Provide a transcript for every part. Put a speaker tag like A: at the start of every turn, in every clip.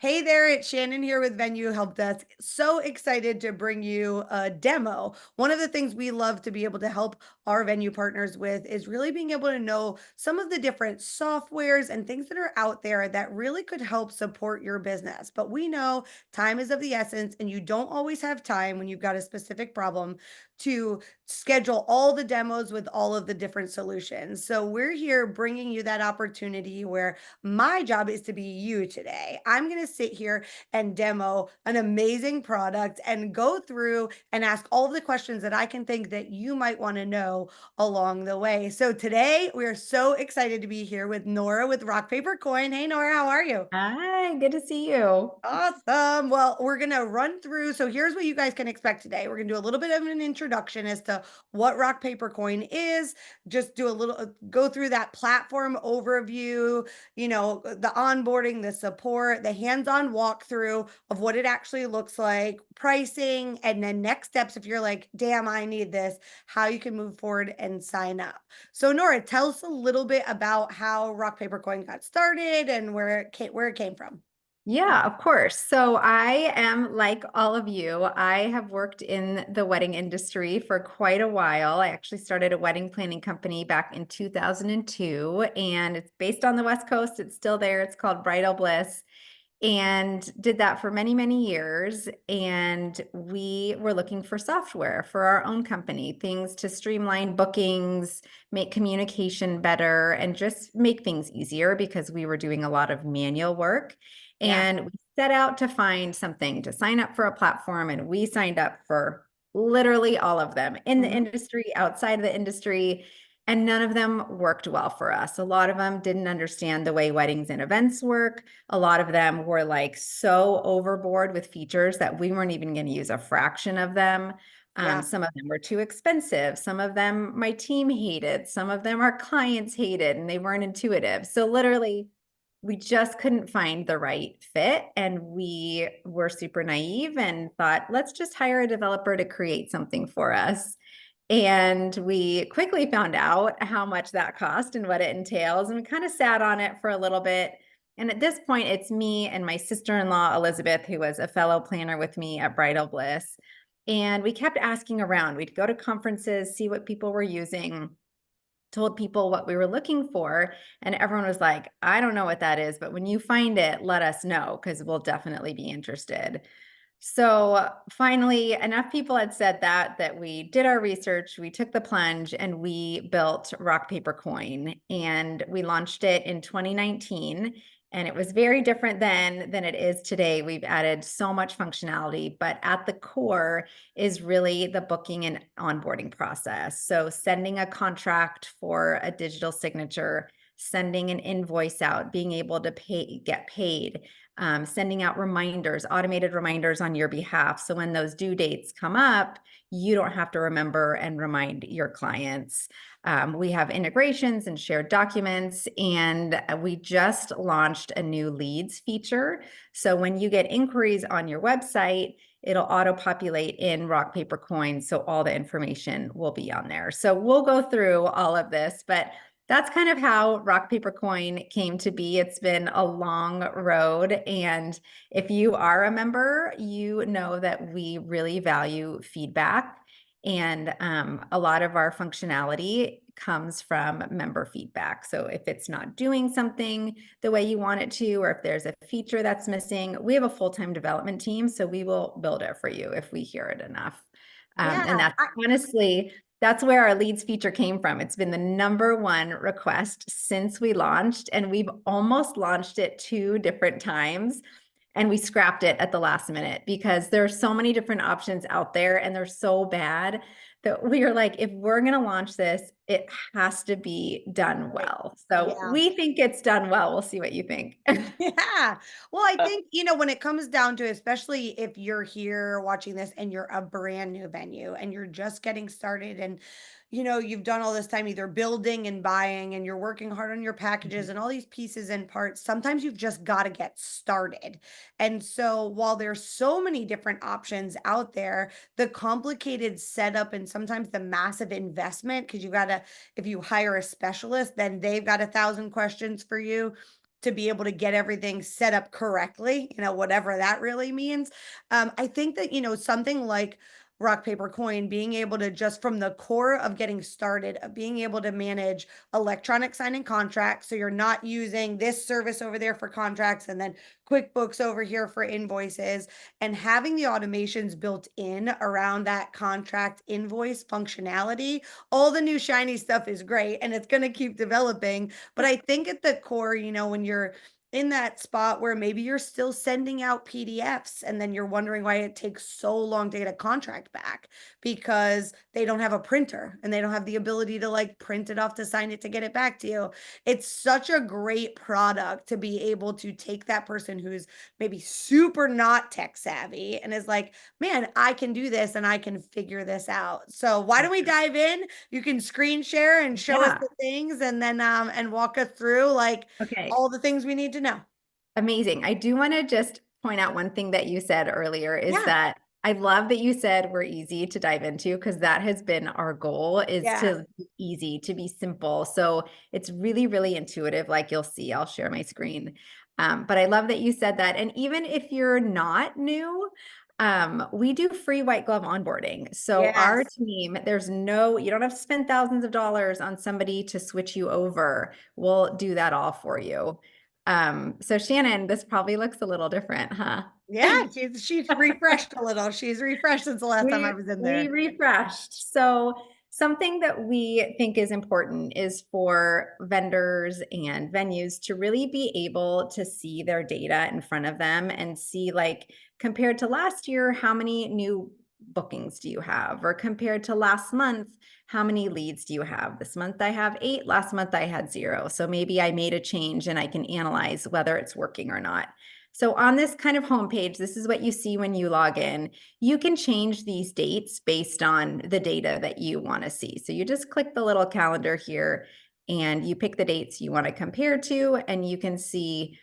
A: Hey there, it's Shannon here with Venue Help Desk. So excited to bring you a demo. One of the things we love to be able to help our venue partners with is really being able to know some of the different softwares and things that are out there that really could help support your business. But we know time is of the essence, and you don't always have time when you've got a specific problem to schedule all the demos with all of the different solutions. So we're here bringing you that opportunity where my job is to be you today. I'm going to sit here and demo an amazing product and go through and ask all of the questions that I can think that you might want to know along the way. So today we are so excited to be here with Nora with Rock Paper Coin. Hey Nora, how are you?
B: Hi, good to see you.
A: Awesome. Well, we're going to run through. So here's what you guys can expect today. We're going to do a little bit of an introduction as to what Rock Paper Coin is, just do a little go through that platform overview, the onboarding, the support, the hands-on walkthrough of what it actually looks like, pricing, and then next steps if you're like, "Damn, I need this," how you can move forward and sign up. So Nora, tell us a little bit about how Rock Paper Coin got started and where it came from.
B: Yeah, of course. So I am like all of you. I have worked in the wedding industry for quite a while. I actually started a wedding planning company back in 2002, and it's based on the West Coast. It's still there. It's called Bridal Bliss. And did that for many, many years. And we were looking for software for our own company, things to streamline bookings, make communication better, and just make things easier because we were doing a lot of manual work.
A: Yeah.
B: And we set out to find something to sign up for a platform, and we signed up for literally all of them in the
A: Mhm.
B: industry, outside of the industry. And none of them worked well for us. A lot of them didn't understand the way weddings and events work. A lot of them were like so overboard with features that we weren't even going to use a fraction of them.
A: Yeah.
B: Some of them were too expensive. Some of them my team hated. Some of them our clients hated and they weren't intuitive. So literally, we just couldn't find the right fit. And we were super naive and thought, let's just hire a developer to create something for us. And we quickly found out how much that cost and what it entails. And we kind of sat on it for a little bit. And at this point, it's me and my sister-in-law, Elizabeth, who was a fellow planner with me at Bridal Bliss. And we kept asking around. We'd go to conferences, see what people were using, told people what we were looking for. And everyone was like, I don't know what that is, but when you find it, let us know because we'll definitely be interested. So finally, enough people had said that we did our research, we took the plunge, and we built Rock Paper Coin. And we launched it in 2019. And it was very different then than it is today. We've added so much functionality, but at the core is really the booking and onboarding process. So sending a contract for a digital signature, sending an invoice out, being able to get paid, sending out reminders, automated reminders on your behalf. So when those due dates come up, you don't have to remember and remind your clients. We have integrations and shared documents, and we just launched a new leads feature. So when you get inquiries on your website, it'll auto-populate in rock, paper, coin. So all the information will be on there. So we'll go through all of this, but that's kind of how rock, paper, coin came to be. It's been a long road. And if you are a member, you know that we really value feedback. And a lot of our functionality comes from member feedback. So if it's not doing something the way you want it to, or if there's a feature that's missing, we have a full-time development team. So we will build it for you if we hear it enough. And
A: Yeah.
B: that's honestly, that's where our leads feature came from. It's been the #1 request since we launched, and we've almost launched it 2 different times. And we scrapped it at the last minute because there are so many different options out there and they're so bad that we are like, if we're going to launch this, it has to be done
A: Right.
B: well. So
A: Yeah.
B: we think it's done well. We'll see what you think.
A: Yeah. Well, I think, when it comes down to, especially if you're here watching this and you're a brand new venue and you're just getting started and, you've done all this time either building and buying and you're working hard on your packages and all these pieces and parts, sometimes you've just got to get started. And so while there's so many different options out there, the complicated setup and sometimes the massive investment, because you got to, if you hire a specialist, then they've got 1,000 questions for you. to be able to get everything set up correctly, whatever that really means. I think that, something like rock, paper, coin, being able to just from the core of getting started, of being able to manage electronic signing contracts. So you're not using this service over there for contracts and then QuickBooks over here for invoices, and having the automations built in around that contract invoice functionality. All the new shiny stuff is great and it's going to keep developing. But I think at the core, when you're in that spot where maybe you're still sending out PDFs and then you're wondering why it takes so long to get a contract back because they don't have a printer and they don't have the ability to like print it off to sign it to get it back to you. It's such a great product to be able to take that person who's maybe super not tech savvy and is like, man, I can do this and I can figure this out. So why don't we dive in? You can screen share and show us
B: Yeah.
A: the things and then and walk us through like
B: Okay.
A: all the things we need to know.
B: Amazing. I do want to just point out one thing that you said earlier is
A: Yeah.
B: that I love that you said we're easy to dive into because that has been our goal is
A: Yeah.
B: to be easy, to be simple. So it's really, really intuitive. Like you'll see, I'll share my screen. But I love that you said that. And even if you're not new, we do free white glove onboarding. So our
A: Yes.
B: team, you don't have to spend thousands of dollars on somebody to switch you over. We'll do that all for you. So Shannon, this probably looks a little different, huh?
A: Yeah, she's refreshed a little. She's refreshed since the last time I was in
B: We
A: there.
B: refreshed. So something that we think is important is for vendors and venues to really be able to see their data in front of them and see like compared to last year, how many new bookings do you have? Or compared to last month, how many leads do you have? This month I have 8, last month I had 0. So maybe I made a change and I can analyze whether it's working or not. So on this kind of homepage, this is what you see when you log in. You can change these dates based on the data that you want to see. So you just click the little calendar here and you pick the dates you want to compare to, and you can see,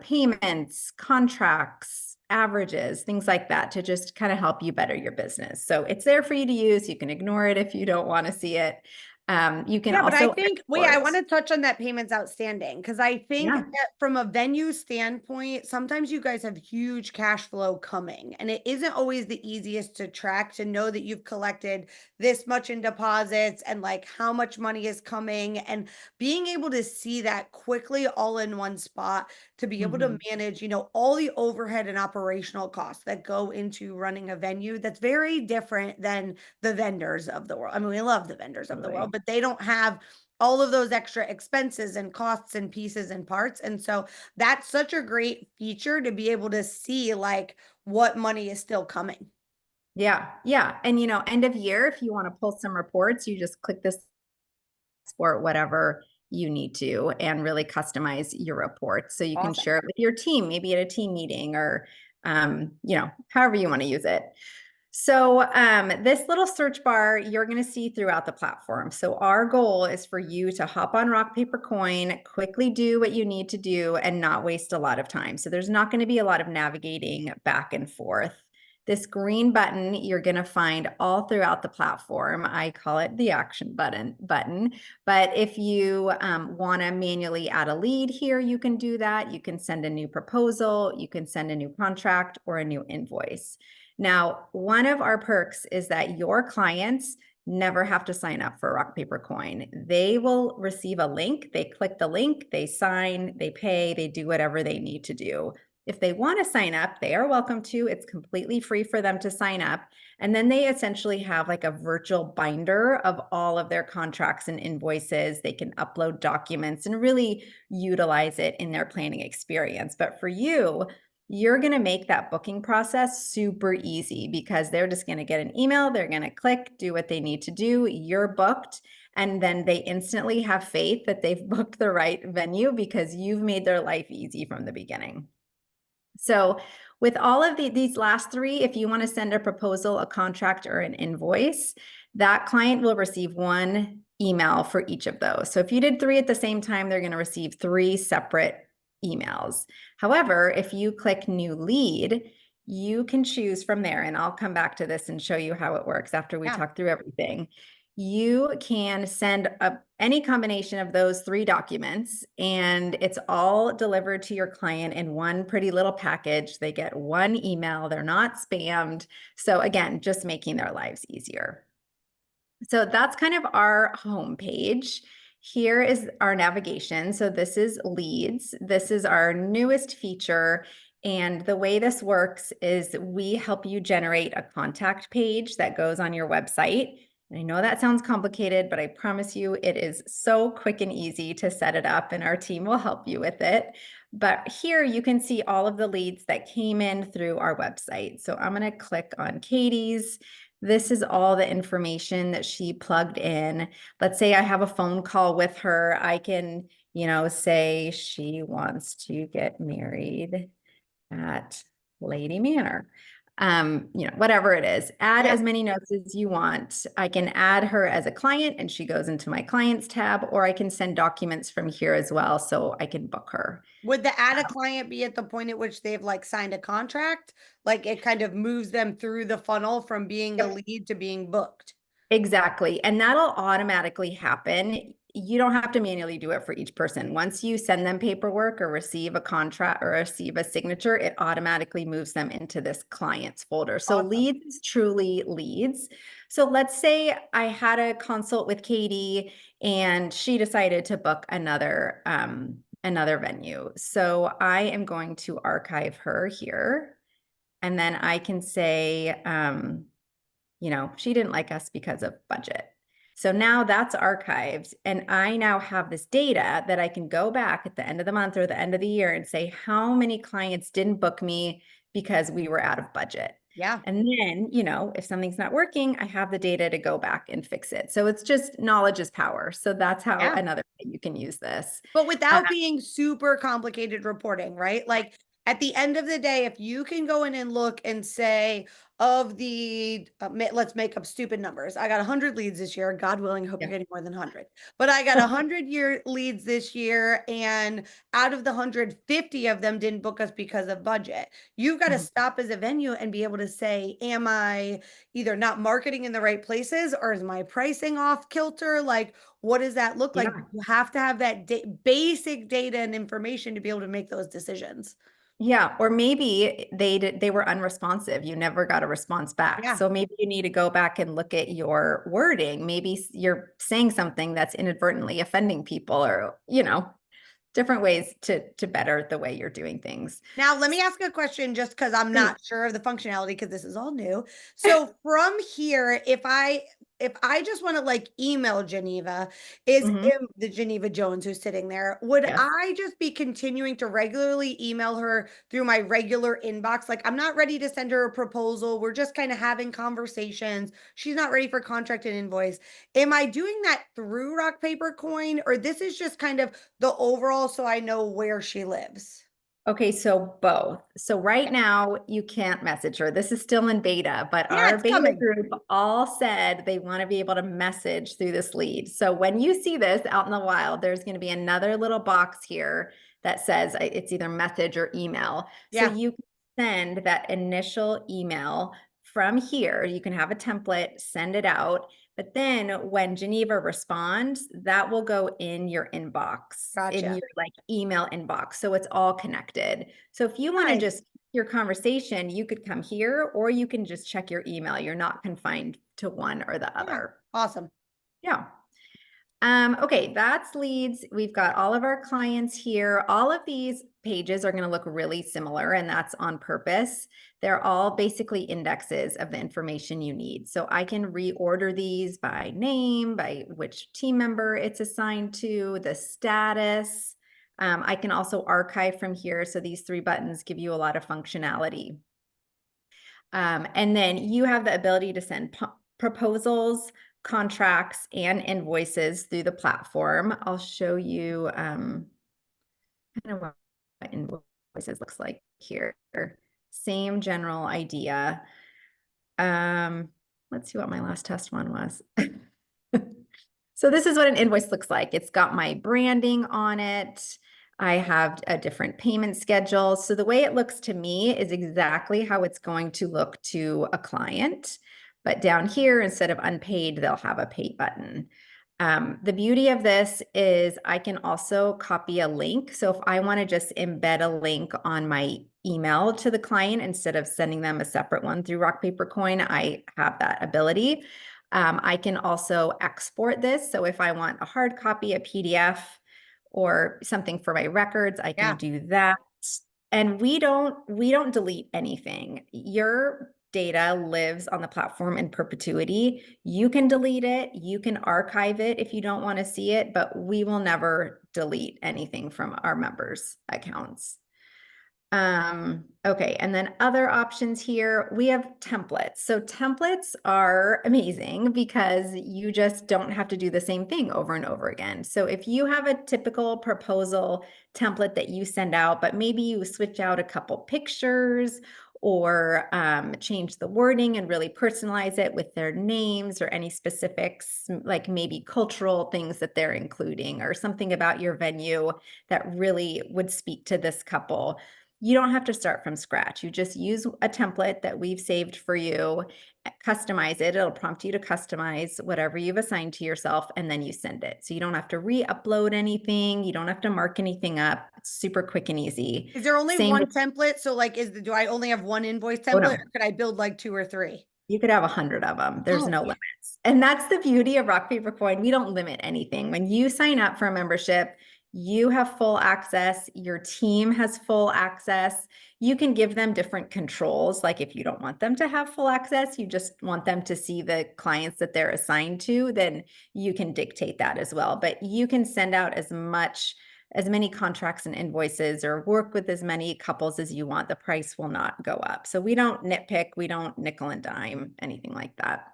B: payments, contracts, averages, things like that to just kind of help you better your business. So it's there for you to use. You can ignore it if you don't want to see it. You can
A: Yeah, but I
B: also
A: think, wait, I want
B: export.
A: to touch on that payments outstanding because I think
B: Yeah,
A: that from a venue standpoint, sometimes you guys have huge cash flow coming, and it isn't always the easiest to track to know that you've collected this much in deposits and like how much money is coming, and being able to see that quickly all in one spot to be able to
B: mhm,
A: manage, all the overhead and operational costs that go into running a venue that's very different than the vendors of the world. I mean, we love the vendors of the world,
B: totally.
A: but they don't have all of those extra expenses and costs and pieces and parts. And so that's such a great feature to be able to see like what money is still coming.
B: Yeah, yeah. And end of year, if you want to pull some reports, you just click this export whatever you need to and really customize your report so you can
A: Awesome.
B: share it with your team, maybe at a team meeting or however you want to use it. So this little search bar you're going to see throughout the platform. So our goal is for you to hop on rock, paper, coin, quickly do what you need to do and not waste a lot of time. So there's not going to be a lot of navigating back and forth. This green button you're going to find all throughout the platform. I call it the action button. But if you want to manually add a lead here, you can do that. You can send a new proposal, you can send a new contract or a new invoice. Now, one of our perks is that your clients never have to sign up for rock, paper, coin. They will receive a link. They click the link, they sign, they pay, they do whatever they need to do. If they want to sign up, they are welcome to. It's completely free for them to sign up. And then they essentially have like a virtual binder of all of their contracts and invoices. They can upload documents and really utilize it in their planning experience. But for you, you're going to make that booking process super easy because they're just going to get an email. They're going to click, do what they need to do. You're booked. And then they instantly have faith that they've booked the right venue because you've made their life easy from the beginning. So with all of these last 3, if you want to send a proposal, a contract, or an invoice, that client will receive 1 email for each of those. So if you did 3 at the same time, they're going to receive 3 separate emails. However, if you click new lead, you can choose from there, and I'll come back to this and show you how it works after we
A: Yeah.
B: talk through everything. you can send any combination of those 3 documents, and it's all delivered to your client in one pretty little package. They get one email, they're not spammed. So again, just making their lives easier. So that's kind of our home page. Here is our navigation. So this is leads. This is our newest feature. And the way this works is we help you generate a contact page that goes on your website. And I know that sounds complicated, but I promise you it is so quick and easy to set it up, and our team will help you with it. But here you can see all of the leads that came in through our website. So I'm going to click on Katie's. This is all the information that she plugged in. Let's say I have a phone call with her. I can, say she wants to get married at Lady Manor. Whatever it is, add
A: Yeah.
B: as many notes as you want. I can add her as a client and she goes into my clients tab, or I can send documents from here as well so I can book her.
A: Would the add a client be at the point at which they've like signed a contract? Like it kind of moves them through the funnel from being a
B: Yep.
A: lead to being booked.
B: Exactly. And that'll automatically happen. You don't have to manually do it for each person. Once you send them paperwork or receive a contract or receive a signature, it automatically moves them into this clients folder. So
A: Awesome.
B: leads is truly leads. So let's say I had a consult with Katie and she decided to book another venue. So I am going to archive her here. And then I can say, she didn't like us because of budget. So now that's archived. And I now have this data that I can go back at the end of the month or the end of the year and say, how many clients didn't book me because we were out of budget?
A: Yeah.
B: And then, if something's not working, I have the data to go back and fix it. So it's just knowledge is power. So that's how
A: Yeah.
B: another way you can use this.
A: But
B: Uh,
A: without being super complicated reporting, right? Like at the end of the day, if you can go in and look and say, of the, let's make up stupid numbers. I got 100 leads this year. God willing, I hope you're
B: yeah.
A: getting more than 100. But I got 100 leads this year, and out of the 150 of them didn't book us because of budget. You've got to
B: Mhm.
A: stop as a venue and be able to say, am I either not marketing in the right places, or is my pricing off kilter? Like, what does that look like?
B: Yeah.
A: You have to have that basic data and information to be able to make those decisions.
B: Yeah, or maybe they were unresponsive. You never got a response back.
A: Yeah.
B: So maybe you need to go back and look at your wording. Maybe you're saying something that's inadvertently offending people, or, different ways to better the way you're doing things.
A: Now, let me ask a question just because I'm
B: Please.
A: not sure of the functionality because this is all new. So from here, if I just want to like email Geneva, is
B: Mhm.
A: the Geneva Jones who's sitting there, would
B: Yes.
A: I just be continuing to regularly email her through my regular inbox? Like I'm not ready to send her a proposal. We're just kind of having conversations. She's not ready for contract and invoice. Am I doing that through Rock Paper Coin, or this is just kind of the overall so I know where she lives?
B: Okay, so both. So right now you can't message her. This is still in beta, but
A: Yeah,
B: our
A: it's
B: beta
A: coming.
B: group all said they want to be able to message through this lead. So when you see this out in the wild, there's going to be another little box here that says it's either message or email. So
A: Yeah,
B: you can send that initial email from here. You can have a template, send it out. But then when Geneva responds, that will go in your inbox, in
A: gotcha.
B: your like email inbox. So it's all connected. So if you want to
A: Nice.
B: just your conversation, you could come here or you can just check your email. You're not confined to one or the
A: Yeah,
B: other.
A: awesome.
B: Yeah. Okay, that's leads. We've got all of our clients here. All of these pages are going to look really similar, and that's on purpose. They're all basically indexes of the information you need. So I can reorder these by name, by which team member it's assigned to, the status. I can also archive from here. So these 3 buttons give you a lot of functionality. And then you have the ability to send proposals, contracts, and invoices through the platform. I'll show you kind of what invoices looks like here. Same general idea. Let's see what my last test one was. So this is what an invoice looks like. It's got my branding on it. I have a different payment schedule. So the way it looks to me is exactly how it's going to look to a client. But down here, instead of unpaid, they'll have a pay button. The beauty of this is I can also copy a link. So if I want to just embed a link on my email to the client instead of sending them a separate one through Rock Paper Coin, I have that ability. I can also export this. So if I want a hard copy, a PDF, or something for my records, I can
A: Yeah.
B: do that. And we don't delete anything. Your data lives on the platform in perpetuity. You can delete it, you can archive it if you don't want to see it, but we will never delete anything from our members' accounts. Okay, and then other options here, we have templates. So templates are amazing because you just don't have to do the same thing over and over again. So if you have a typical proposal template that you send out, but maybe you switch out a couple pictures or change the wording and really personalize it with their names or any specifics, like maybe cultural things that they're including or something about your venue that really would speak to this couple. You don't have to start from scratch. You just use a template that we've saved for you, customize it. It'll prompt you to customize whatever you've assigned to yourself, and then you send it. So you don't have to re-upload anything. You don't have to mark anything up. It's super quick and easy.
A: Is there only
B: Same
A: one
B: with,
A: template? So like, do I only have one invoice
B: oh
A: template
B: no,
A: or could I build like two or three?
B: you could have 100 of them. There's
A: Oh,
B: no
A: yeah.
B: limits. And that's the beauty of Rock Paper Coin. We don't limit anything. When you sign up for a membership, you have full access. Your team has full access. You can give them different controls. Like if you don't want them to have full access, you just want them to see the clients that they're assigned to, then you can dictate that as well. But you can send out as many contracts and invoices or work with as many couples as you want. The price will not go up. So we don't nitpick, we don't nickel and dime, anything like that.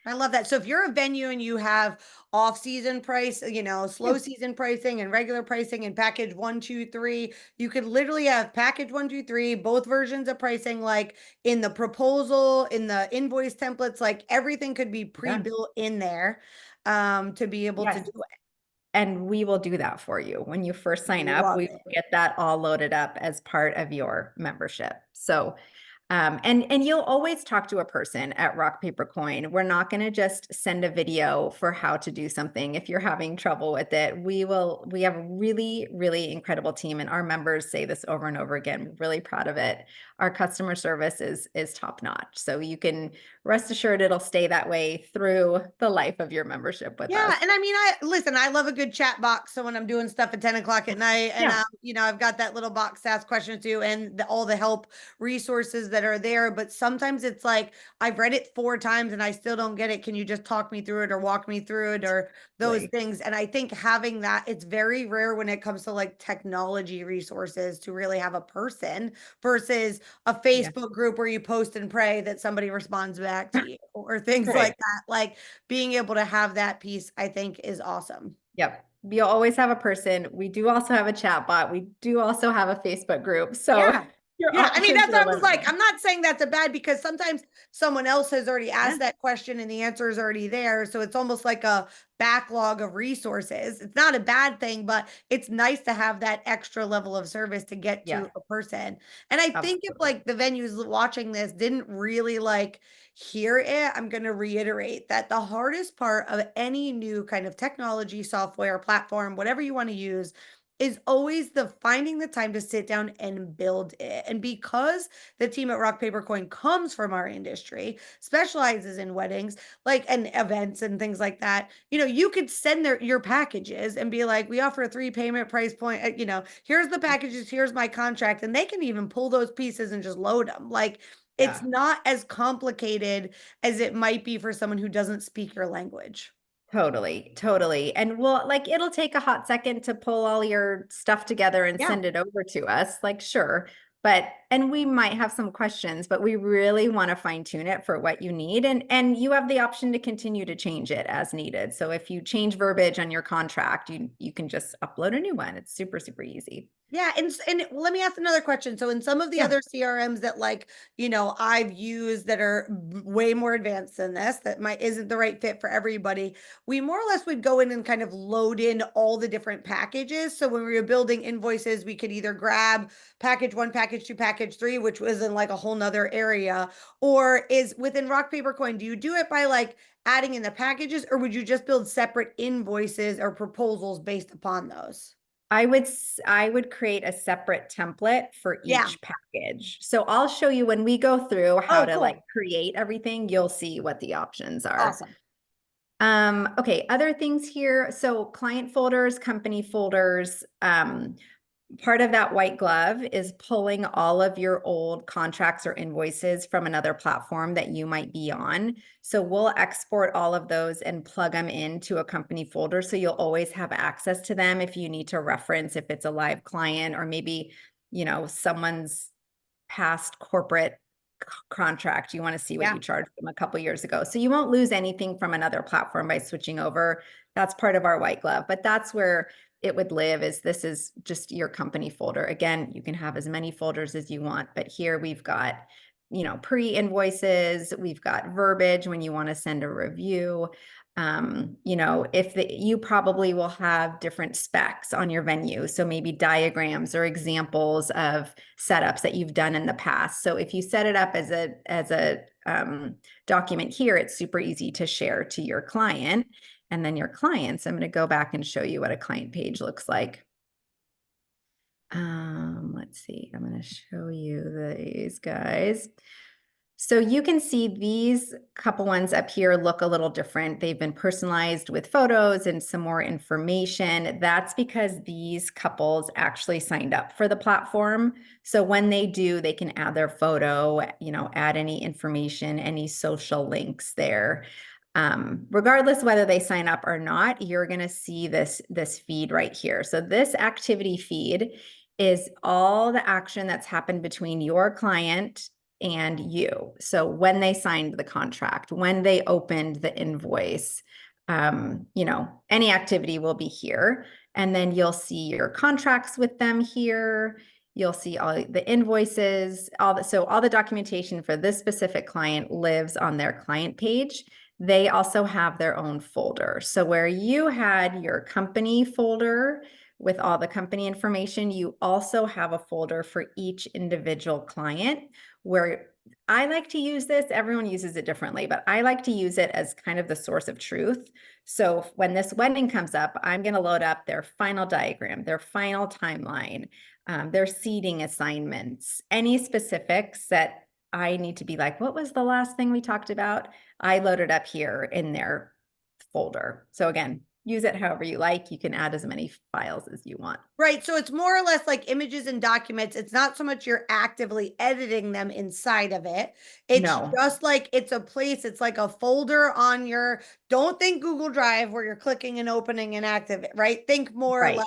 A: I love that. So if you're a venue and you have off-season price,
B: Yeah.
A: slow season pricing and regular pricing and package one, two, three, you could literally have package one, two, three, both versions of pricing, like in the proposal, in the invoice templates, like everything could be
B: Done.
A: pre-built in there, to be able to
B: Yes.
A: do it.
B: And we will do that for you. When you first sign up,
A: Love
B: we
A: it.
B: will get that all loaded up as part of your membership. So and you'll always talk to a person at Rock Paper Coin. We're not going to just send a video for how to do something. If you're having trouble with it, we have a really, really incredible team, and our members say this over and over again. We're really proud of it. Our customer service is top notch. So you can rest assured it'll stay that way through the life of your membership with
A: Yeah,
B: us.
A: and I mean, I love a good chat box. So when I'm doing stuff at 10 o'clock at night, and
B: Yeah.
A: I've got that little box to ask questions to, and all the help resources that are there. But sometimes it's like I've read it 4 times and I still don't get it. Can you just talk me through it or walk me through it or those
B: Really.
A: things? And I think having that, it's very rare when it comes to like technology resources to really have a person versus a
B: Yeah.
A: Facebook group where you post and pray that somebody responds back to you or things
B: Right.
A: like that. Like being able to have that piece, I think is awesome.
B: Yep. You'll always have a person. We do also have a chat bot. We do also have a Facebook group. So
A: Yeah.
B: your
A: Yeah. I mean,
B: options
A: that's what
B: are
A: I was like.
B: limited.
A: I'm not saying that's a bad because sometimes someone else has already
B: Yeah.
A: asked that question and the answer is already there. So it's almost like a backlog of resources. It's not a bad thing, but it's nice to have that extra level of service to get
B: Yeah.
A: to a person. And I think if
B: Absolutely.
A: like the venues watching this didn't really like hear it, I'm going to reiterate that the hardest part of any new kind of technology, software, platform, whatever you want to use is always the finding the time to sit down and build it. And because the team at Rock Paper Coin comes from our industry, specializes in weddings, like and events and things like that, you could send your packages and be like, we offer a 3 payment price point, here's the packages, here's my contract, and they can even pull those pieces and just load them. Like it's
B: Yeah.
A: not as complicated as it might be for someone who doesn't speak your language.
B: Totally. Totally. And it'll take a hot second to pull all your stuff together and
A: Yeah.
B: send it over to us. Like, sure. And we might have some questions, but we really want to fine tune it for what you need. And you have the option to continue to change it as needed. So if you change verbiage on your contract, you can just upload a new one. It's super, super easy.
A: Yeah, and let me ask another question. So in some of the
B: Yeah.
A: other CRMs that like, I've used that are way more advanced than this, that might isn't the right fit for everybody, we more or less would go in and kind of load in all the different packages. So when we were building invoices, we could either grab package one, package two, package three, which was in like a whole nother area, or is within Rock Paper Coin, do you do it by like adding in the packages, or would you just build separate invoices or proposals based upon those?
B: I would create a separate template for
A: Yeah.
B: each package. So I'll show you when we go through how
A: Oh,
B: to like
A: cool.
B: create everything, you'll see what the options are.
A: Awesome.
B: Okay, other things here. So client folders, company folders, part of that white glove is pulling all of your old contracts or invoices from another platform that you might be on. So we'll export all of those and plug them into a company folder. So you'll always have access to them if you need to reference if it's a live client or maybe, someone's past corporate contract. You want to see what
A: Yeah.
B: you charged them a couple years ago. So you won't lose anything from another platform by switching over. That's part of our white glove, but that's where it would live is this is just your company folder. Again, you can have as many folders as you want, but here we've got, pre-invoices, we've got verbiage when you want to send a review. If you probably will have different specs on your venue. So maybe diagrams or examples of setups that you've done in the past. So if you set it up as a document here, it's super easy to share to your client. And then your clients, I'm going to go back and show you what a client page looks like. Let's see, I'm going to show you these guys. So you can see these couple ones up here look a little different. They've been personalized with photos and some more information. That's because these couples actually signed up for the platform. So when they do, they can add their photo, add any information, any social links there. Regardless whether they sign up or not, you're going to see this feed right here. So this activity feed is all the action that's happened between your client and you. So when they signed the contract, when they opened the invoice, any activity will be here. And then you'll see your contracts with them here. You'll see all the invoices, so all the documentation for this specific client lives on their client page. They also have their own folder. So where you had your company folder with all the company information, you also have a folder for each individual client where I like to use this. Everyone uses it differently, but I like to use it as kind of the source of truth. So when this wedding comes up, I'm going to load up their final diagram, their final timeline, their seating assignments, any specifics that I need to be like, what was the last thing we talked about? I loaded up here in their folder. So again, use it however you like. You can add as many files as you want.
A: Right. So it's more or less like images and documents. It's not so much you're actively editing them inside of it. It's
B: No,
A: just like it's a place, it's like a folder on your, don't think Google Drive where you're clicking and opening and active, right? Think more like,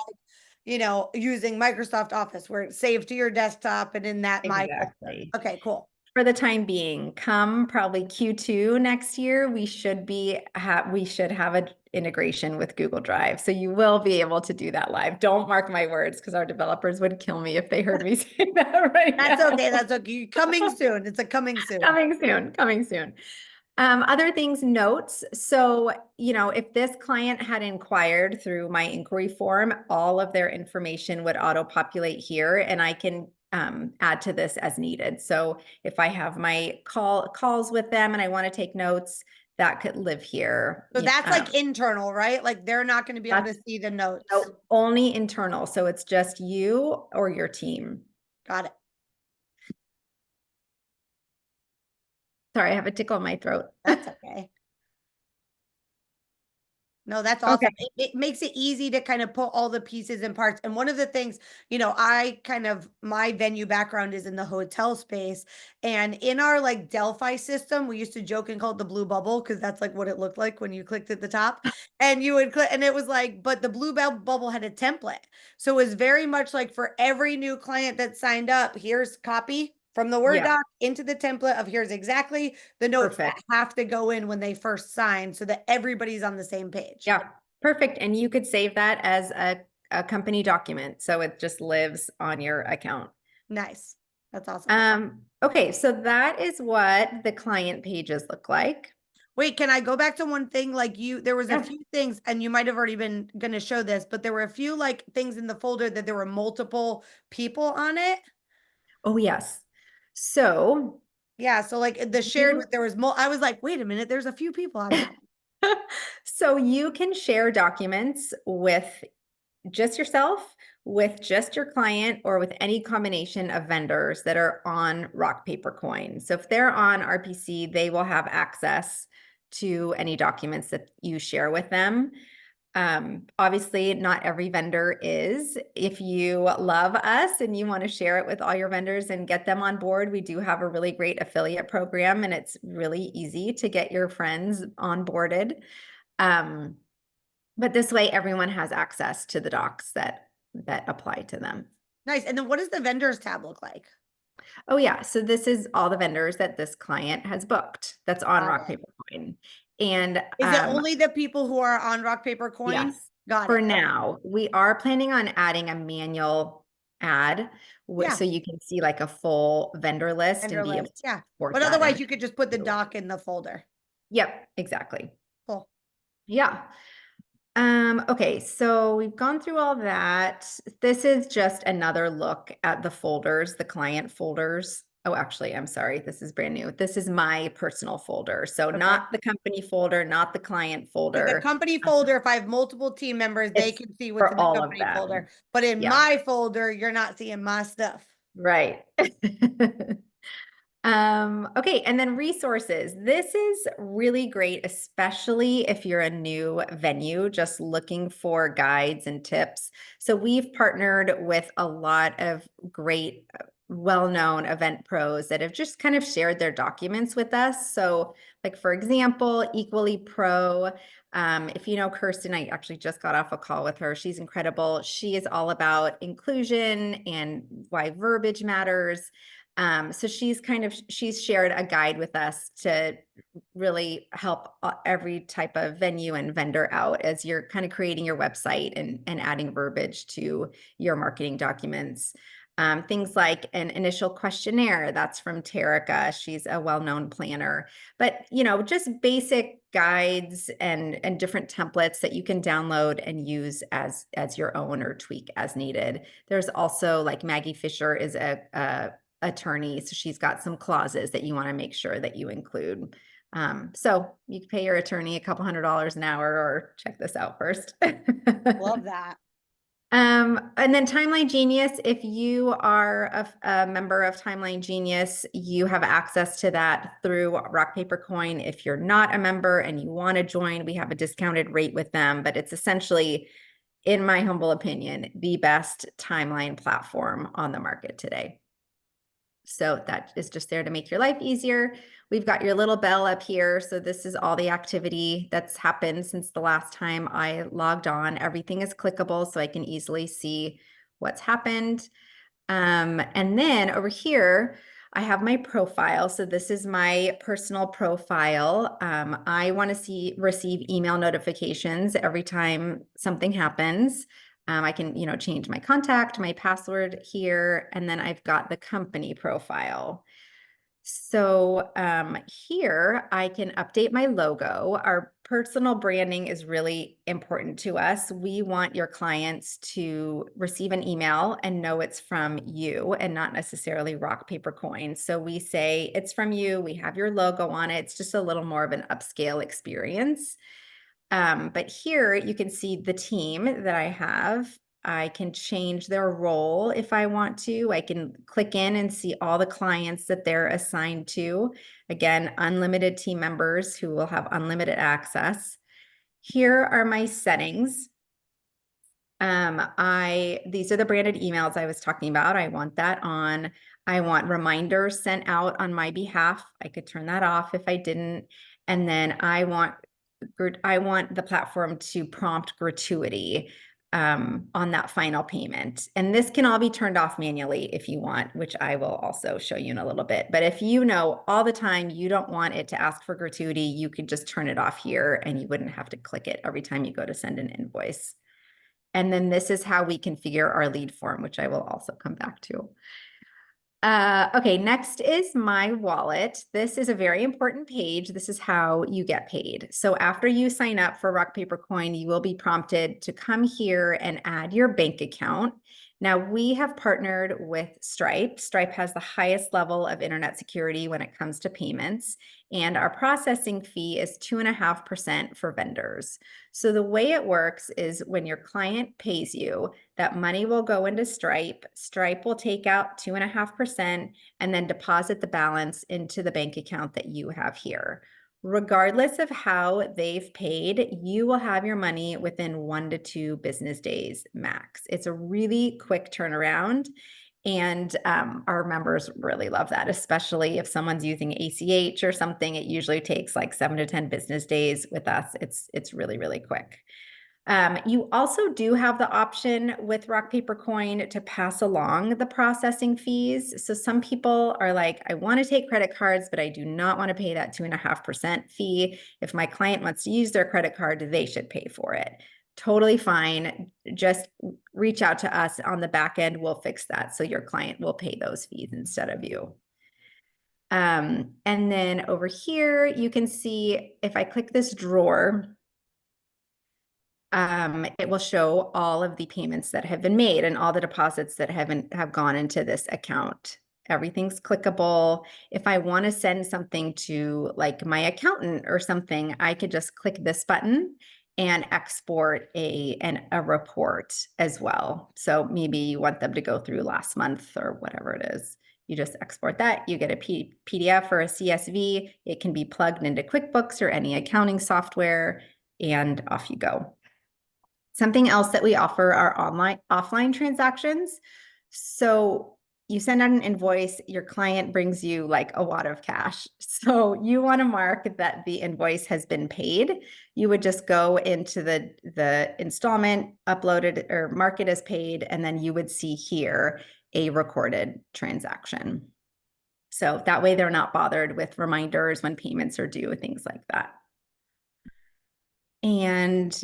B: right.
A: using Microsoft Office where it's saved to your desktop and in that my folder.
B: Exactly.
A: Okay, cool.
B: For the time being, come probably Q2 next year, we should have an integration with Google Drive. So you will be able to do that live. Don't mark my words because our developers would kill me if they heard me say that right
A: That's
B: now.
A: okay. That's okay. Coming soon. It's a coming soon.
B: Coming soon, coming soon. Other things, notes. So, if this client had inquired through my inquiry form, all of their information would auto-populate here and I can add to this as needed. So if I have my calls with them and I want to take notes, that could live here.
A: So that's like internal, right? Like they're not going to be able to
B: That's
A: see the notes.
B: no, only internal. So it's just you or your team.
A: Got it.
B: Sorry, I have a tickle in my throat.
A: That's okay. No, that's
B: Okay.
A: awesome. It makes it easy to kind of put all the pieces and parts. And one of the things, I kind of, my venue background is in the hotel space. And in our like Delphi system, we used to joke and call it the blue bubble because that's like what it looked like when you clicked at the top. And you would click, and it was like, but the blue bubble had a template. So it was very much like for every new client that signed up, here's copy from the Word
B: Yeah,
A: doc into the template of here's exactly the notes that
B: perfect.
A: have to go in when they first sign so that everybody's on the same page.
B: Yeah, perfect. And you could save that as a a company document. So it just lives on your account.
A: Nice. That's awesome.
B: Okay, so that is what the client pages look like.
A: Wait, can I go back to one thing? Like there was a
B: Yeah.
A: few things, and you might have already been gonna show this, but there were a few like things in the folder that there were multiple people on it.
B: Oh, yes. So
A: Yeah, so like the shared
B: you
A: with there was I was like, wait a minute, there's a few people on that.
B: so you can share documents with just yourself, with just your client, or with any combination of vendors that are on rock, paper, coin. So if they're on RPC, they will have access to any documents that you share with them. Obviously, not every vendor is. If you love us and you want to share it with all your vendors and get them on board, we do have a really great affiliate program, and it's really easy to get your friends onboarded. Um, but this way, everyone has access to the docs that apply to them.
A: Nice. And then what does the vendors tab look like?
B: Oh yeah, so this is all the vendors that this client has booked that's on
A: Got
B: Rock
A: it.
B: Paper Coin. And
A: Is it only the people who are on rock, paper, coin?
B: yes,
A: Got
B: for
A: it.
B: now, we are planning on adding a manual ad
A: Yeah,
B: so you can see like a full vendor list and
A: vendor
B: be able
A: list.
B: to
A: Yeah.
B: export
A: But
B: that
A: otherwise
B: in.
A: you could just put the doc in the folder.
B: Yep, exactly.
A: Cool.
B: Yeah. Okay, so we've gone through all that. This is just another look at the folders, the client folders. Oh, actually, I'm sorry. This is brand new. This is my personal folder. So
A: Okay.
B: not the company folder, not the client
A: Because the
B: folder.
A: company folder, if I have multiple team members, they
B: It's
A: can see what's
B: for
A: in the
B: all of
A: company
B: them.
A: folder. But in
B: Yeah,
A: my folder, you're not seeing my stuff.
B: right. Okay, and then resources. This is really great, especially if you're a new venue just looking for guides and tips. So we've partnered with a lot of great, well-known event pros that have just kind of shared their documents with us. So, like for example, Equally Pro. If you know Kirsten, I actually just got off a call with her. She's incredible. She is all about inclusion and why verbiage matters. So she's shared a guide with us to really help every type of venue and vendor out as you're kind of creating your website and adding verbiage to your marketing documents. Things like an initial questionnaire, that's from Terica. She's a well-known planner. But just basic guides and different templates that you can download and use as your own or tweak as needed. There's also like Maggie Fisher is a attorney. So she's got some clauses that you want to make sure that you include. So you can pay your attorney a couple $100 an hour or check this out first.
A: Love that.
B: And then Timeline Genius, if you are a member of Timeline Genius, you have access to that through Rock Paper Coin. If you're not a member and you want to join, we have a discounted rate with them, but it's essentially, in my humble opinion, the best timeline platform on the market today. So that is just there to make your life easier. We've got your little bell up here. So this is all the activity that's happened since the last time I logged on. Everything is clickable so I can easily see what's happened. And then over here, I have my profile. So this is my personal profile. I want to receive email notifications every time something happens. I can, change my contact, my password here, and then I've got the company profile. So here I can update my logo. Our personal branding is really important to us. We want your clients to receive an email and know it's from you and not necessarily rock, paper, coin. So we say it's from you. We have your logo on it. It's just a little more of an upscale experience. But here you can see the team that I have. I can change their role if I want to. I can click in and see all the clients that they're assigned to. Again, unlimited team members who will have unlimited access. Here are my settings. These are the branded emails I was talking about. I want that on. I want reminders sent out on my behalf. I could turn that off if I didn't. And then I want the platform to prompt gratuity on that final payment. And this can all be turned off manually if you want, which I will also show you in a little bit. But if you know all the time you don't want it to ask for gratuity, you could just turn it off here and you wouldn't have to click it every time you go to send an invoice. And then this is how we configure our lead form, which I will also come back to. Okay, next is my wallet. This is a very important page. This is how you get paid. So after you sign up for Rock Paper Coin, you will be prompted to come here and add your bank account. Now we have partnered with Stripe. Stripe has the highest level of internet security when it comes to payments, and our processing fee is 2.5% for vendors. So the way it works is when your client pays you, that money will go into Stripe. Stripe will take out 2.5% and then deposit the balance into the bank account that you have here. Regardless of how they've paid, you will have your money within 1 to 2 business days max. It's a really quick turnaround. And our members really love that, especially if someone's using ACH or something. It usually takes like 7 to 10 business days. With us, it's really, really quick. You also do have the option with Rock Paper Coin to pass along the processing fees. So some people are like, I want to take credit cards, but I do not want to pay that 2.5% fee. If my client wants to use their credit card, they should pay for it. Totally fine. Just reach out to us on the back end. We'll fix that. So your client will pay those fees instead of you. And then over here, you can see if I click this drawer, it will show all of the payments that have been made and all the deposits that have gone into this account. Everything's clickable. If I want to send something to like my accountant or something, I could just click this button and export a report as well. So maybe you want them to go through last month or whatever it is. You just export that. You get a PDF or a CSV. It can be plugged into QuickBooks or any accounting software, and off you go. Something else that we offer are offline transactions. So you send out an invoice, your client brings you like a wad of cash. So you want to mark that the invoice has been paid. You would just go into the installment, upload it or mark it as paid, and then you would see here a recorded transaction. So that way they're not bothered with reminders when payments are due, things like that. And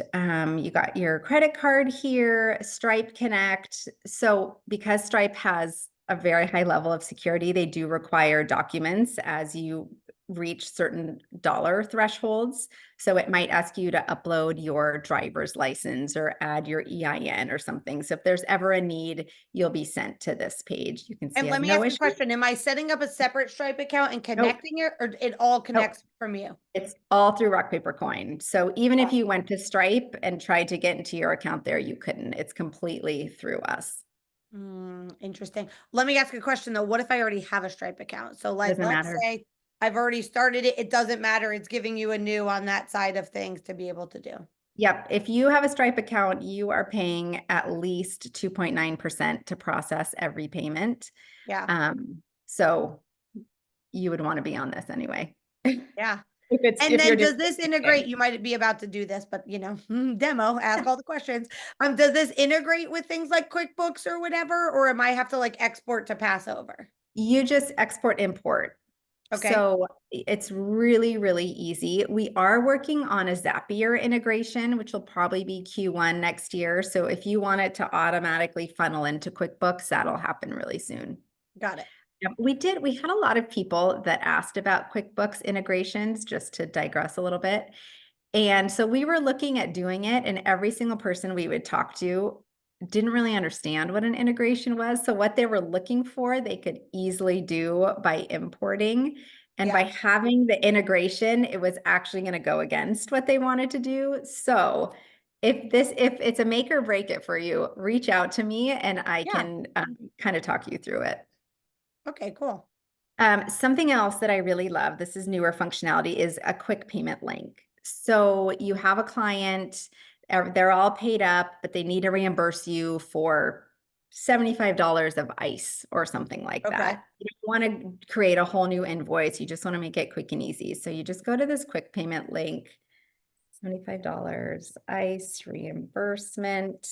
B: you got your credit card here, Stripe Connect. So because Stripe has a very high level of security, they do require documents as you reach certain dollar thresholds. So it might ask you to upload your driver's license or add your EIN or something. So if there's ever a need, you'll be sent to this page. You can see
A: And
B: I
A: let
B: have
A: me
B: no
A: ask you a
B: issue.
A: question. Am I setting up a separate Stripe account and
B: Nope.
A: connecting it, or it all
B: Nope.
A: connects from you?
B: It's all through Rock Paper Coin. So even if you went to Stripe and tried to get into your account there, you couldn't. It's completely through us.
A: Interesting. Let me ask you a question though. What if I already have a Stripe account? So like,
B: Doesn't
A: let's
B: matter.
A: say I've already started it. It doesn't matter. It's giving you a new on that side of things to be able to do.
B: Yep. If you have a Stripe account, you are paying at least 2.9% to process every payment.
A: Yeah.
B: So you would want to be on this anyway.
A: Yeah. And
B: If you're
A: then
B: doing
A: does this integrate?
B: it.
A: You might be about to do this, but demo, ask all the questions. Does this integrate with things like QuickBooks or whatever, or am I have to like export to pass over?
B: You just export import.
A: Okay.
B: So it's really, really easy. We are working on a Zapier integration, which will probably be Q1 next year. So if you want it to automatically funnel into QuickBooks, that'll happen really soon.
A: Got it.
B: Yep, we had a lot of people that asked about QuickBooks integrations, just to digress a little bit. And so we were looking at doing it, and every single person we would talk to didn't really understand what an integration was. So what they were looking for, they could easily do by importing. And by
A: Yeah.
B: having the integration, it was actually going to go against what they wanted to do. So if it's a make or break it for you, reach out to me and I
A: Yeah.
B: can kind of talk you through it.
A: Okay, cool.
B: Something else that I really love, this is newer functionality, is a quick payment link. So you have a client, they're all paid up, but they need to reimburse you for $75 of ice or something like
A: Okay.
B: that. You don't want to create a whole new invoice. You just want to make it quick and easy. So you just go to this quick payment link, $75 ice reimbursement.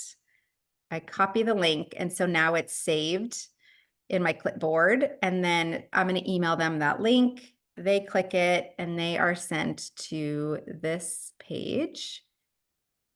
B: I copy the link. And so now it's saved in my clipboard, and then I'm going to email them that link. They click it and they are sent to this page,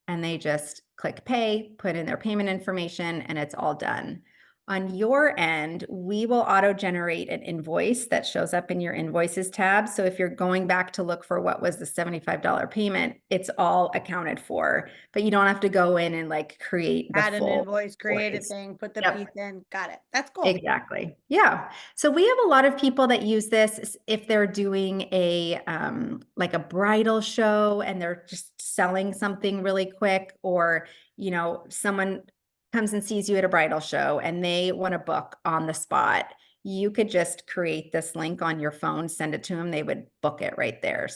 B: and they just click pay, put in their payment information, and it's all done. On your end, we will auto-generate an invoice that shows up in your invoices tab. So if you're going back to look for what was the $75 payment, it's all accounted for, but you don't have to go in and like create the
A: Add an
B: full
A: invoice, create a
B: invoice.
A: thing, put the piece
B: Yep.
A: in. Got it. That's cool.
B: Exactly. Yeah. So we have a lot of people that use this if they're doing a like a bridal show and they're just selling something really quick, or someone comes and sees you at a bridal show and they want to book on the spot. You could just create this link on your phone, send it to them, they would book it right there.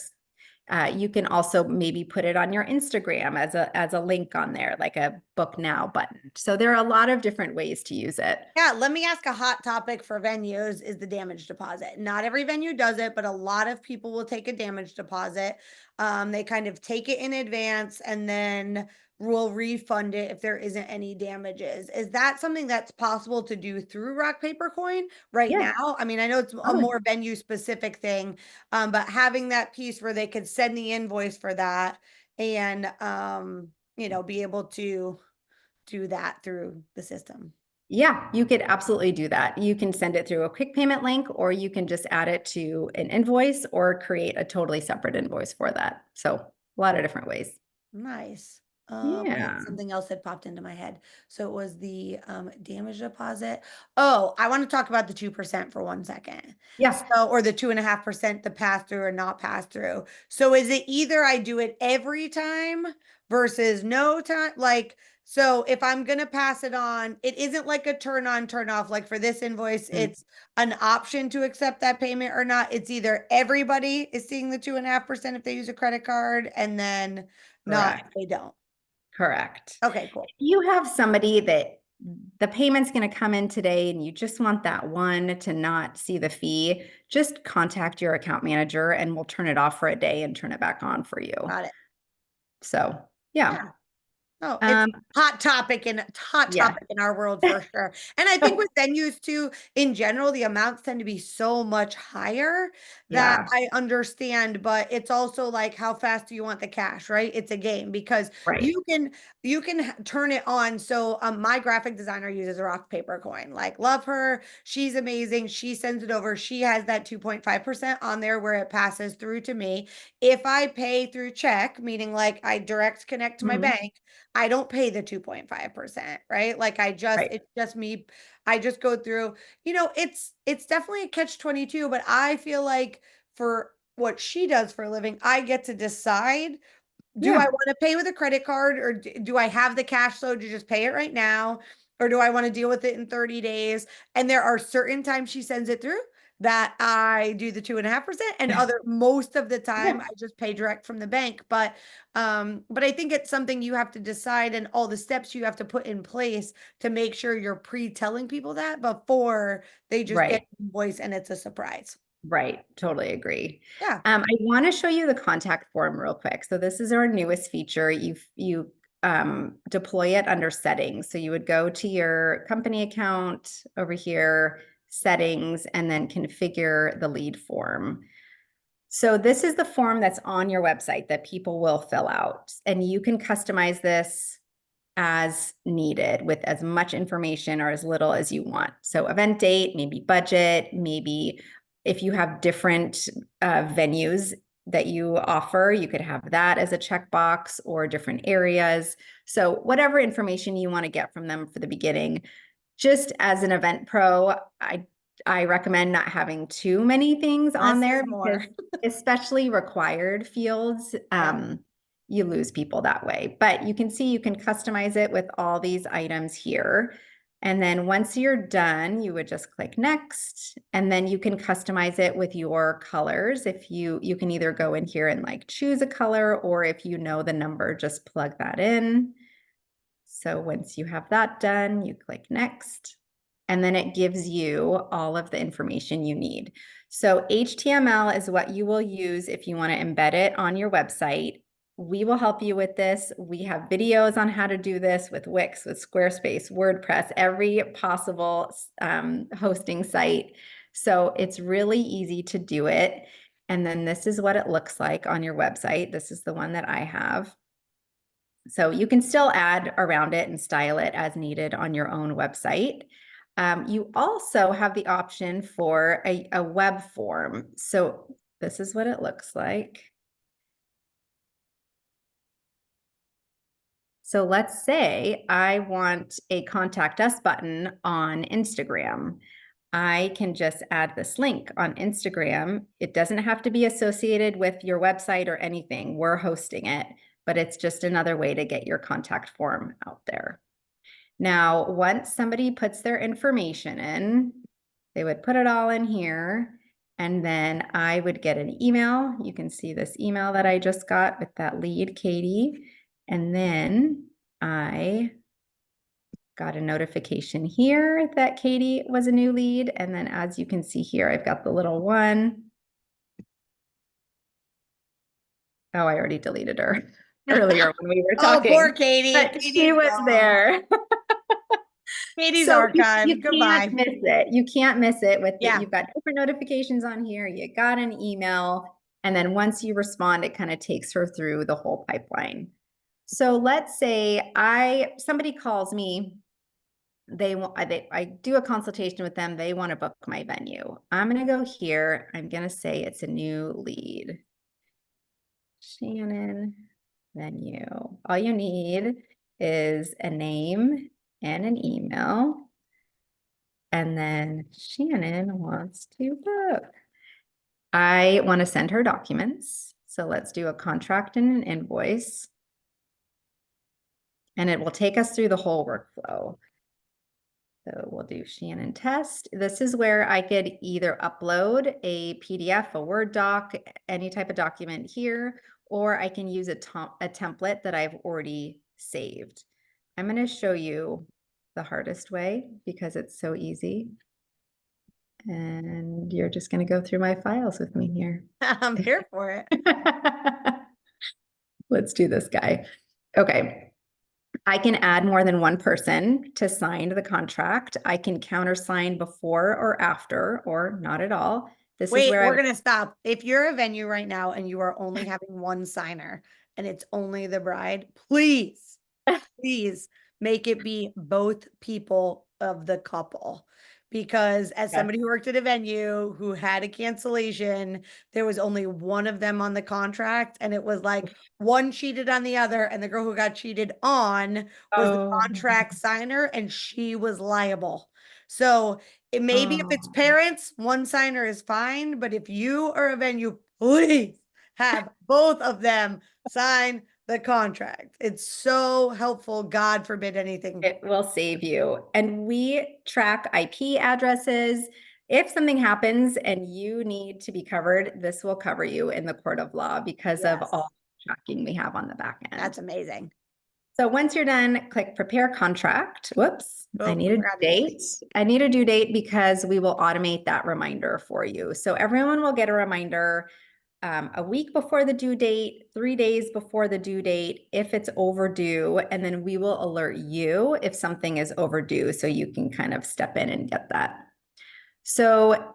B: You can also maybe put it on your Instagram as a link on there, like a book now button. So there are a lot of different ways to use it.
A: Yeah, let me ask a hot topic for venues is the damage deposit. Not every venue does it, but a lot of people will take a damage deposit. They kind of take it in advance and then will refund it if there isn't any damages. Is that something that's possible to do through rock, paper, coin right
B: Yeah.
A: now? I mean, I know it's a
B: Oh,
A: more venue specific thing, but having that piece where they could send the invoice for that and be able to do that through the system.
B: yeah, you could absolutely do that. You can send it through a quick payment link, or you can just add it to an invoice or create a totally separate invoice for that. So a lot of different ways.
A: Nice.
B: Yeah.
A: Something else had popped into my head. So it was the damage deposit. Oh, I want to talk about the 2% for 1 second.
B: Yeah.
A: So, or the 2.5%, the pass through or not pass through. So is it either I do it every time versus no time? Like, so if I'm gonna pass it on, it isn't like a turn on, turn off. Like for this invoice,
B: Mm,
A: it's an option to accept that payment or not. It's either everybody is seeing the 2.5% if they use a credit card, and then not if
B: correct.
A: they don't.
B: Correct.
A: Okay, cool.
B: If you have somebody that the payment's going to come in today and you just want that one to not see the fee, just contact your account manager and we'll turn it off for a day and turn it back on for you.
A: Got it.
B: So, yeah.
A: Yeah. Oh, it's
B: Um,
A: hot
B: yeah.
A: topic in our world for sure. And I think with venues too, in general, the amounts tend to be so much higher that
B: Yeah.
A: I understand, but it's also like how fast do you want the cash, right? It's a game because
B: Right.
A: you can turn it on. So my graphic designer uses a rock paper coin. Like love her. She's amazing. She sends it over. She has that 2.5% on there where it passes through to me. If I pay through check, meaning like I direct connect to my
B: Mhm.
A: bank, I don't pay the 2.5%, right? Like
B: Right.
A: it's just me. I just go through, it's definitely a catch 22, but I feel like for what she does for a living, I get to decide, do I
B: Yeah.
A: want to pay with a credit card or do I have the cash flow to just pay it right now? Or do I want to deal with it in 30 days? And there are certain times she sends it through that I do the 2.5%, and other most of the time
B: Yeah.
A: I just pay direct from the bank. But I think it's something you have to decide and all the steps you have to put in place to make sure you're pre-telling people that before they just get
B: Right.
A: an invoice and it's a surprise.
B: Right. Totally agree.
A: Yeah.
B: I want to show you the contact form real quick. So this is our newest feature. You deploy it under settings. So you would go to your company account over here, settings, and then configure the lead form. So this is the form that's on your website that people will fill out, and you can customize this as needed with as much information or as little as you want. So event date, maybe budget, maybe if you have different venues that you offer, you could have that as a checkbox or different areas. So whatever information you want to get from them for the beginning, just as an event pro, I recommend not having too many things on
A: Less is
B: there
A: more.
B: because especially required fields,
A: Yeah.
B: you lose people that way. But you can see you can customize it with all these items here. And then once you're done, you would just click next, and then you can customize it with your colors. If you can either go in here and like choose a color, or if you know the number, just plug that in. So once you have that done, you click next, and then it gives you all of the information you need. So HTML is what you will use if you want to embed it on your website. We will help you with this. We have videos on how to do this with Wix, with Squarespace, WordPress, every possible hosting site. So it's really easy to do it. And then this is what it looks like on your website. This is the one that I have. So you can still add around it and style it as needed on your own website. You also have the option for a web form. So this is what it looks like. So let's say I want a contact us button on Instagram. I can just add this link on Instagram. It doesn't have to be associated with your website or anything. We're hosting it, but it's just another way to get your contact form out there. Now, once somebody puts their information in, they would put it all in here, and then I would get an email. You can see this email that I just got with that lead, Katie. And then I got a notification here that Katie was a new lead. And then as you can see here, I've got the little one. Oh, I already deleted her earlier when we were
A: Oh, poor
B: talking,
A: Katie.
B: but she
A: Katie's
B: was
A: gone.
B: there.
A: Katie's
B: So
A: archived.
B: you can't
A: Goodbye.
B: miss it. You can't miss it with it.
A: Yeah.
B: You've got different notifications on here. You got an email. And then once you respond, it kind of takes her through the whole pipeline. So let's say somebody calls me, I do a consultation with them. They want to book my venue. I'm going to go here. I'm going to say it's a new lead. Shannon venue. All you need is a name and an email. And then Shannon wants to book. I want to send her documents. So let's do a contract and an invoice. And it will take us through the whole workflow. So we'll do Shannon test. This is where I could either upload a PDF, a Word doc, any type of document here, or I can use a template that I've already saved. I'm going to show you the hardest way because it's so easy. And you're just going to go through my files with me here.
A: I'm here for it.
B: Let's do this guy. Okay. I can add more than one person to sign the contract. I can countersign before or after, or not at all. This is
A: Wait,
B: where
A: we're going to stop. If you're a venue right now and you are only having one signer and it's only the bride, please, please make it be both people of the couple. Because as
B: Yes.
A: somebody who worked at a venue who had a cancellation, there was only one of them on the contract. And it was like one cheated on the other. And the girl who got cheated on was the
B: Oh,
A: contract signer and she was liable. So it maybe if it's
B: oh.
A: parents, one signer is fine. But if you are a venue, please have both of them sign the contract. It's so helpful. God forbid anything.
B: It will save you. And we track IP addresses. If something happens and you need to be covered, this will cover you in the court of law because of
A: Yes.
B: all the tracking we have on the back end.
A: That's amazing.
B: So once you're done, click prepare contract. Whoops, I
A: Oh,
B: need a due
A: forgot to do
B: date. I need a due date because we will automate that reminder for you. So everyone will get a reminder a week before the due date, 3 days before the due date, if it's overdue, and then we will alert you if something is overdue so you can kind of step in and get that. So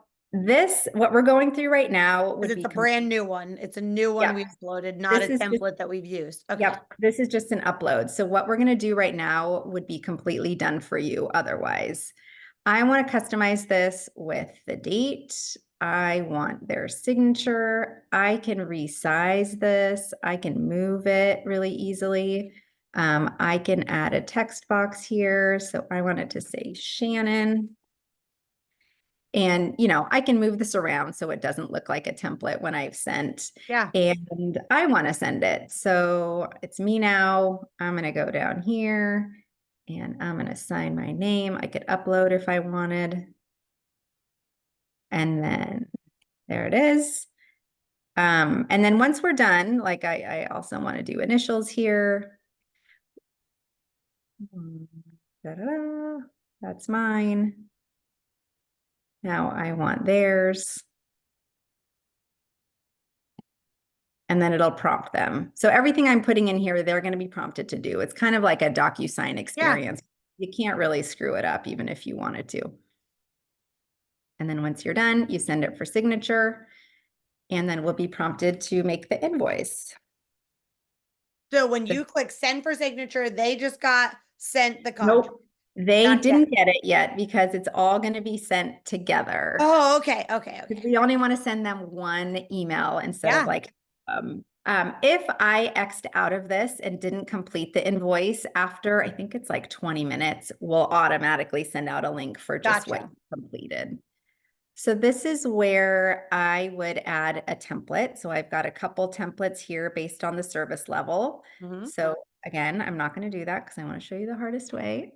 B: what we're going through right now would
A: because
B: be
A: it's a brand new one. It's a new one
B: yeah,
A: we've uploaded, not a
B: this is just
A: template that we've used. Okay.
B: yep, this is just an upload. So what we're going to do right now would be completely done for you otherwise. I want to customize this with the date. I want their signature. I can resize this. I can move it really easily. I can add a text box here. So I want it to say Shannon. And, I can move this around so it doesn't look like a template when I've sent.
A: Yeah.
B: And I want to send it. So it's me now. I'm going to go down here and I'm going to sign my name. I could upload if I wanted. And then there it is. And then once we're done, like I also want to do initials here. Da-da-da. That's mine. Now I want theirs. And then it'll prompt them. So everything I'm putting in here, they're going to be prompted to do. It's kind of like a DocuSign experience. You can't really screw it up even if you wanted to. And then once you're done, you send it for signature and then we'll be prompted to make the invoice.
A: So when you click send for signature, they just got sent the contract.
B: Nope. They
A: Not yet.
B: didn't get it yet because it's all going to be sent together.
A: Oh, okay, okay, okay.
B: We only want to send them one email instead of
A: Yeah,
B: like, if I X'd out of this and didn't complete the invoice after, I think it's like 20 minutes, we'll automatically send out a link for just what you
A: gotcha.
B: completed. So this is where I would add a template. So I've got a couple templates here based on the service level.
A: Mhm.
B: So again, I'm not going to do that because I want to show you the hardest way.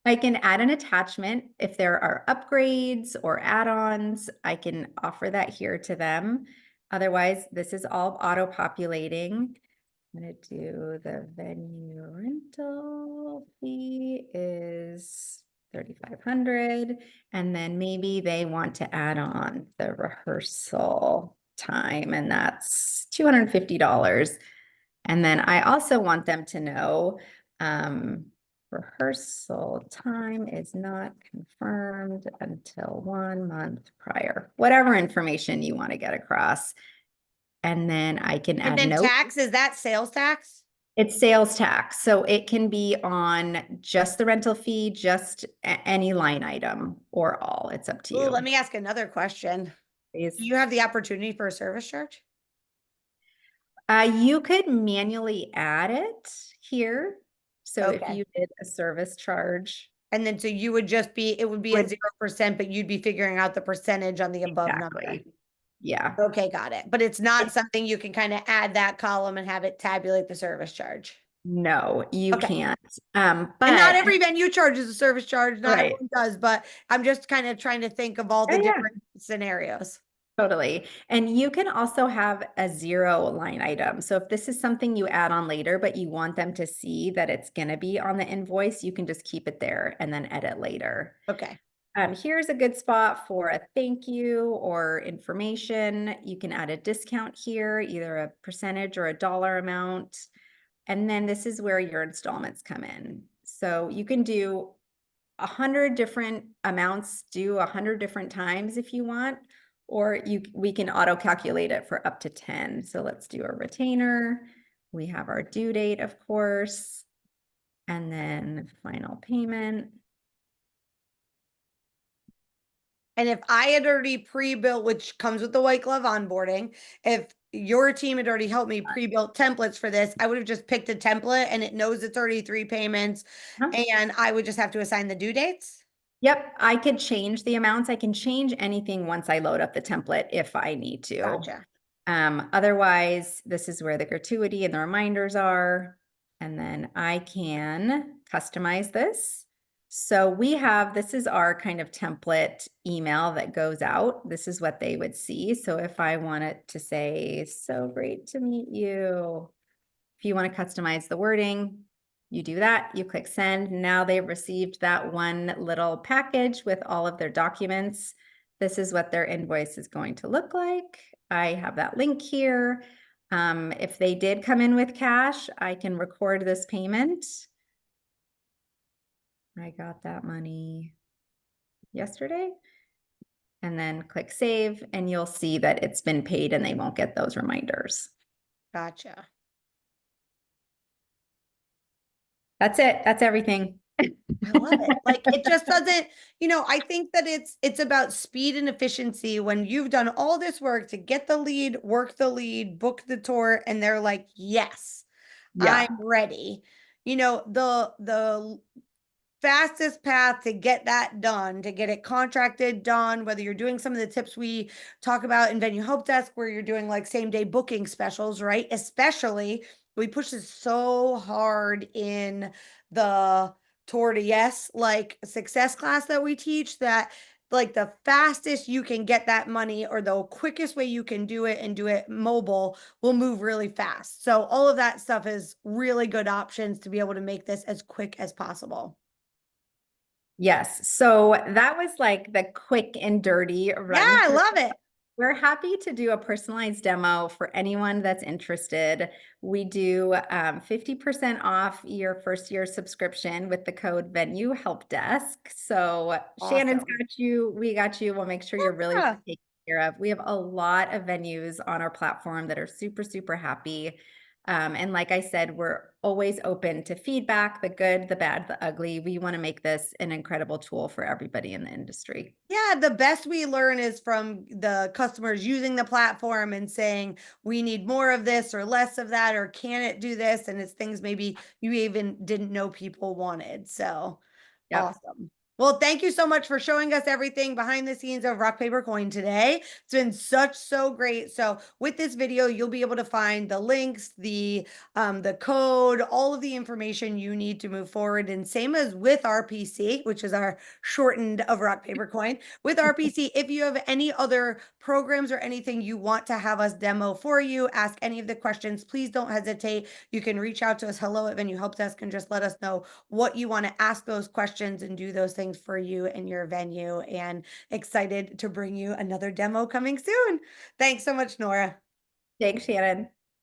B: I can add an attachment if there are upgrades or add-ons. I can offer that here to them. Otherwise, this is all auto-populating. I'm going to do the venue rental fee is 3,500. And then maybe they want to add on the rehearsal time, and that's $250. And then I also want them to know, rehearsal time is not confirmed until 1 month prior, whatever information you want to get across. And then I can
A: And
B: add
A: then
B: notes.
A: tax, is that sales tax?
B: It's sales tax, so it can be on just the rental fee, just any line item, or all. It's up to
A: Oh, let
B: you.
A: me ask another question. Do
B: Please.
A: you have the opportunity for a service charge?
B: You could manually add it here. So if
A: Okay.
B: you did a service charge,
A: And then so you would just be, it would be at
B: would
A: 0%, but you'd be figuring out the percentage on the above number.
B: exactly. Yeah.
A: Okay, got it. But it's not something you can kind of add that column and have it tabulate the service charge.
B: No, you
A: Okay.
B: can't.
A: And not
B: But
A: every venue charges a service charge. Not
B: right.
A: everyone does, but I'm just kind of trying to think of all the
B: Yeah, yeah,
A: different scenarios.
B: totally. And you can also have a zero line item. So if this is something you add on later, but you want them to see that it's going to be on the invoice, you can just keep it there and then edit later.
A: Okay.
B: Here's a good spot for a thank you or information. You can add a discount here, either a percentage or a dollar amount. And then this is where your installments come in. So you can do 100 different amounts, do 100 different times if you want, or we can auto calculate it for up to 10. So let's do a retainer. We have our due date, of course, and then final payment.
A: And if I had already pre-built, which comes with the white glove onboarding, if your team had already helped me pre-built templates for this, I would have just picked a template and it knows it's already 3 payments
B: Huh?
A: and I would just have to assign the due dates.
B: Yep, I could change the amounts. I can change anything once I load up the template if I need to.
A: Gotcha.
B: Otherwise, this is where the gratuity and the reminders are. And then I can customize this. So we have, this is our kind of template email that goes out. This is what they would see. So if I wanted to say, so great to meet you. If you want to customize the wording, you do that, you click send. Now they've received that one little package with all of their documents. This is what their invoice is going to look like. I have that link here. If they did come in with cash, I can record this payment. I got that money yesterday. And then click save, and you'll see that it's been paid and they won't get those reminders.
A: Gotcha.
B: That's it. That's everything.
A: I love it. Like it just doesn't, I think that it's about speed and efficiency when you've done all this work to get the lead, work the lead, book the tour, and they're like, yes, I'm
B: Yeah.
A: ready. The fastest path to get that done, to get it contracted done, whether you're doing some of the tips we talk about in Venue Help Desk, where you're doing like same day booking specials, right? Especially we push this so hard in the Tour to Yes, like success class that we teach, that like the fastest you can get that money or the quickest way you can do it and do it mobile will move really fast. So all of that stuff is really good options to be able to make this as quick as possible.
B: Yes. So that was like the quick and dirty
A: Yeah,
B: run
A: I
B: through.
A: love it.
B: We're happy to do a personalized demo for anyone that's interested. We do 50% off your first year subscription with the code Venue Help Desk. So Shannon's
A: Awesome.
B: got you. We got you. We'll make sure you're really
A: Yeah.
B: taken care of. We have a lot of venues on our platform that are super, super happy. And like I said, we're always open to feedback, the good, the bad, the ugly. We want to make this an incredible tool for everybody in the industry.
A: Yeah, the best we learn is from the customers using the platform and saying, we need more of this or less of that, or can it do this? And it's things maybe you even didn't know people wanted. So
B: Yep.
A: awesome. Well, thank you so much for showing us everything behind the scenes of Rock Paper Coin today. It's been so great. So with this video, you'll be able to find the links, the code, all of the information you need to move forward. And same as with RPC, which is our shortened of Rock Paper Coin. With RPC, if you have any other programs or anything you want to have us demo for you, ask any of the questions, please don't hesitate. You can reach out to us, hello@Venue Help Desk, and just let us know what you want to ask those questions and do those things for you and your venue. And excited to bring you another demo coming soon. Thanks so much, Nora.
B: Thanks, Shannon.